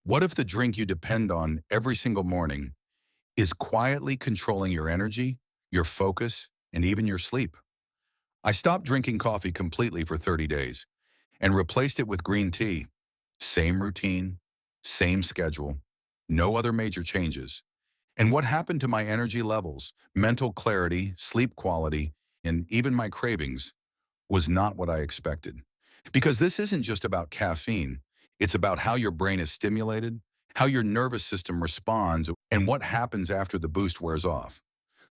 What if the drink you depend on every single morning is quietly controlling your energy, your focus, and even your sleep? I stopped drinking coffee completely for 30 days and replaced it with green tea. Same routine, same schedule, no other major changes. And what happened to my energy levels, mental clarity, sleep quality, and even my cravings was not what I expected. Because this isn't just about caffeine, it's about how your brain is stimulated, how your nervous system responds, and what happens after the boost wears off.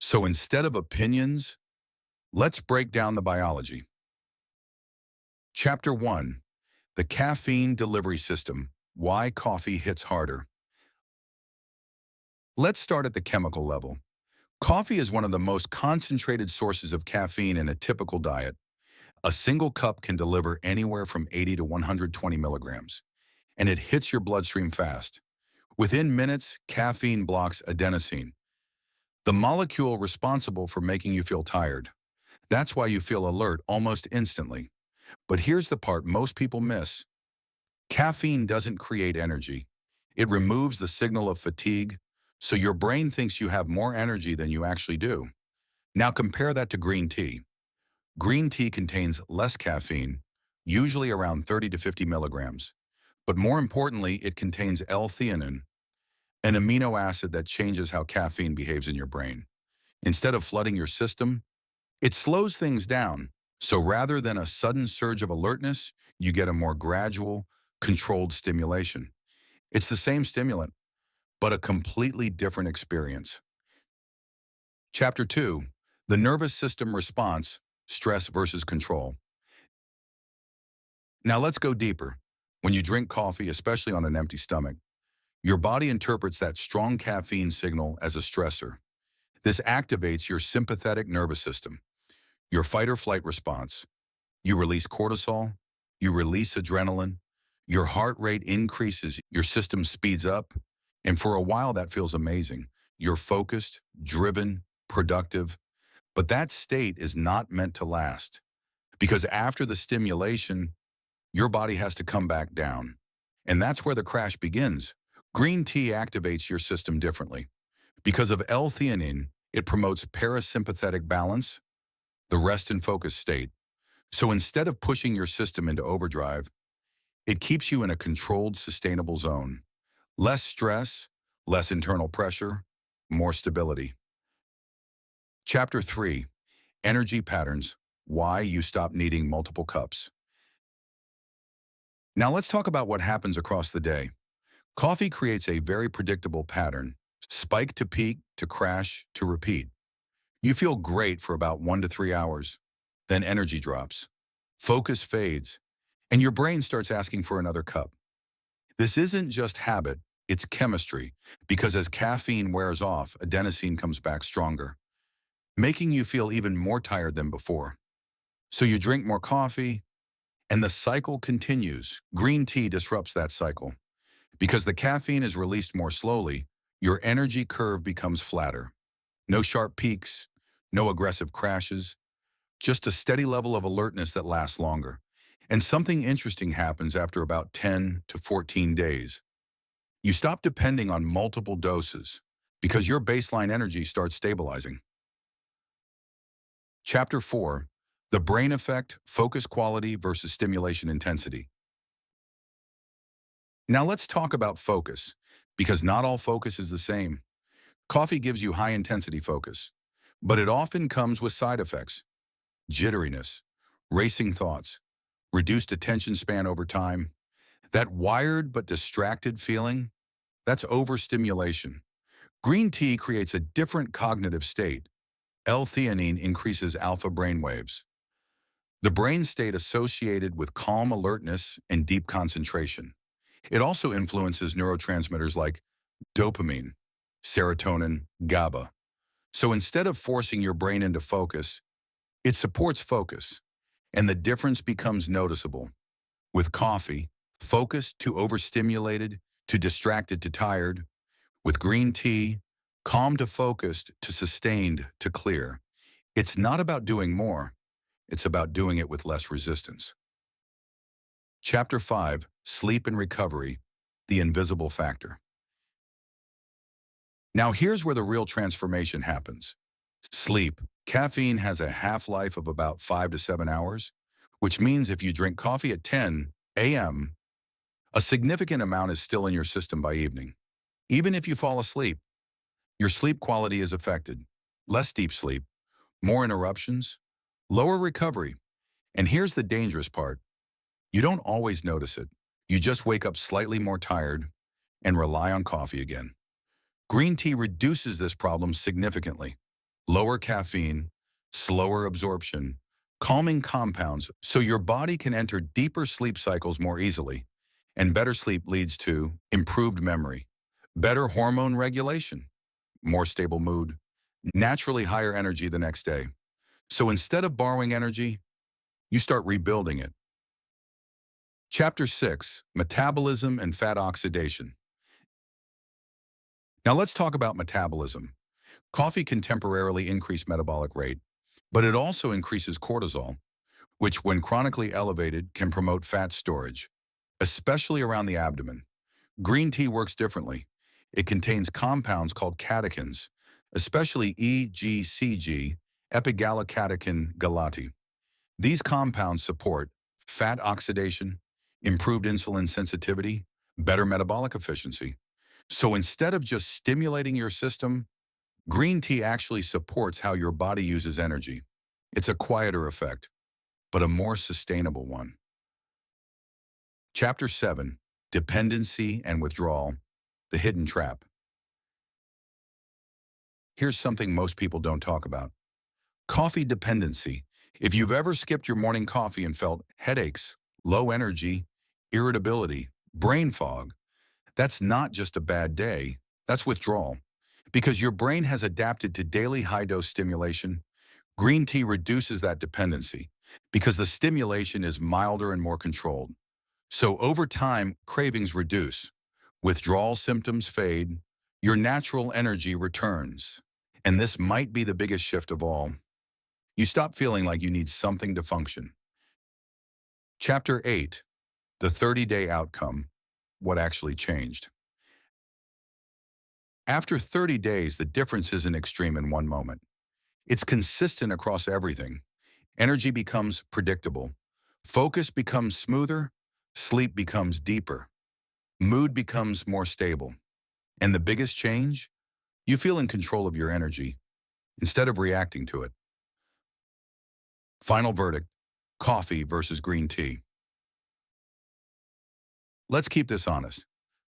So instead of opinions, let's break down the biology. Chapter 1. The Caffeine Delivery System. Why coffee hits harder. Let's start at the chemical level. Coffee is one of the most concentrated sources of caffeine in a typical diet. A single cup can deliver anywhere from 80 to 120 milligrams, and it hits your bloodstream fast. Within minutes, caffeine blocks adenosine, the molecule responsible for making you feel tired. That's why you feel alert almost instantly. But here's the part most people miss. Caffeine doesn't create energy. It removes the signal of fatigue, so your brain thinks you have more energy than you actually do. Now compare that to green tea. Green tea contains less caffeine, usually around 30 to 50 milligrams. But more importantly, it contains L-theanine, an amino acid that changes how caffeine behaves in your brain. Instead of flooding your system, it slows things down. So rather than a sudden surge of alertness, you get a more gradual, controlled stimulation. It's the same stimulant, but a completely different experience. Chapter 2. The Nervous System Response, Stress versus Control. Now let's go deeper. When you drink coffee, especially on an empty stomach, your body interprets that strong caffeine signal as a stressor. This activates your sympathetic nervous system, your fight or flight response. You release cortisol, you release adrenaline, your heart rate increases, your system speeds up, and for a while that feels amazing. You're focused, driven, productive, but that state is not meant to last because after the stimulation, your body has to come back down. And that's where the crash begins. Green tea activates your system differently. Because of L-theanine, it promotes parasympathetic balance, the rest and focus state. So instead of pushing your system into overdrive, it keeps you in a controlled, sustainable zone. Less stress, less internal pressure, more stability. Chapter 3. Energy Patterns. Why you stop needing multiple cups. Now let's talk about what happens across the day. Coffee creates a very predictable pattern. Spike to peak, to crash, to repeat. You feel great for about 1 to 3 hours. Then energy drops. Focus fades, and your brain starts asking for another cup. This isn't just habit, it's chemistry, because as caffeine wears off, adenosine comes back stronger, making you feel even more tired than before. So you drink more coffee, and the cycle continues. Green tea disrupts that cycle. Because the caffeine is released more slowly, your energy curve becomes flatter. No sharp peaks, no aggressive crashes, just a steady level of alertness that lasts longer. And something interesting happens after about 10 to 14 days. You stop depending on multiple doses because your baseline energy starts stabilizing. Chapter 4. The Brain Effect, Focus Quality versus Stimulation Intensity. Now let's talk about focus, because not all focus is the same. Coffee gives you high-intensity focus, but it often comes with side effects. Jitteriness, racing thoughts, reduced attention span over time. That wired but distracted feeling, that's overstimulation. Green tea creates a different cognitive state. L-theanine increases alpha brainwaves, the brain state associated with calm alertness and deep concentration. It also influences neurotransmitters like dopamine, serotonin, GABA. So instead of forcing your brain into focus, it supports focus, and the difference becomes noticeable. With coffee, focused to overstimulated, to distracted to tired. With green tea, calm to focused, to sustained to clear. It's not about doing more, it's about doing it with less resistance. Chapter 5. Sleep and Recovery. the invisible factor. Now here's where the real transformation happens. Sleep. Caffeine has a half-life of about 5 to 7 hours, which means if you drink coffee at 10 a.m., a significant amount is still in your system by evening. Even if you fall asleep, your sleep quality is affected. Less deep sleep, more interruptions, lower recovery. And here's the dangerous part. You don't always notice it. You just wake up slightly more tired and rely on coffee again. Green tea reduces this problem significantly. Lower caffeine, slower absorption, calming compounds so your body can enter deeper sleep cycles more easily. And better sleep leads to improved memory, better hormone regulation, more stable mood, naturally higher energy the next day. So instead of borrowing energy, you start rebuilding it. Chapter 6, Metabolism and Fat Oxidation. Now let's talk about metabolism. Coffee can temporarily increase metabolic rate, but it also increases cortisol, which when chronically elevated can promote fat storage, especially around the abdomen. Green tea works differently. It contains compounds called catechins, especially EGCG, epigallocatechin galati. These compounds support fat oxidation, improved insulin sensitivity, better metabolic efficiency. So instead of just stimulating your system, green tea actually supports how your body uses energy. It's a quieter effect, but a more sustainable one. Chapter 7, Dependency and Withdrawal, the Hidden Trap. Here's something most people don't talk about. Coffee dependency. If you've ever skipped your morning coffee and felt headaches, low energy, irritability, brain fog, that's not just a bad day, that's withdrawal. Because your brain has adapted to daily high-dose stimulation, green tea reduces that dependency because the stimulation is milder and more controlled. So over time, cravings reduce, withdrawal symptoms fade, your natural energy returns. And this might be the biggest shift of all. You stop feeling like you need something to function. Chapter 8, the 30-day outcome, what actually changed. After 30 days, the difference isn't extreme in one moment. It's consistent across everything. Energy becomes predictable. Focus becomes smoother. Sleep becomes deeper. Mood becomes more stable. And the biggest change? You feel in control of your energy instead of reacting to it. Final verdict, coffee versus green tea. Let's keep this honest.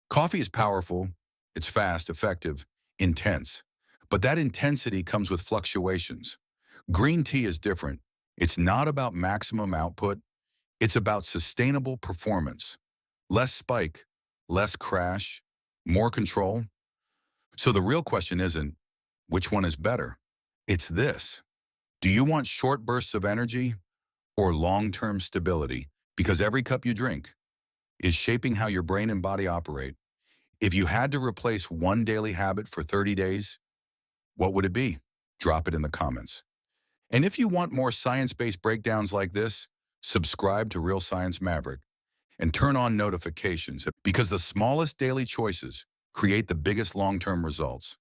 Coffee is powerful, it's fast, effective, intense. But that intensity comes with fluctuations. Green tea is different. It's not about maximum output. It's about sustainable performance. Less spike, less crash, more control. So the real question isn't, which one is better? It's this. Do you want short bursts of energy or long-term stability? Because every cup you drink is shaping how your brain and body operate. If you had to replace one daily habit for 30 days, what would it be? Drop it in the comments. And if you want more science-based breakdowns like this, subscribe to Real Science Maverick and turn on notifications because the smallest daily choices create the biggest long-term results.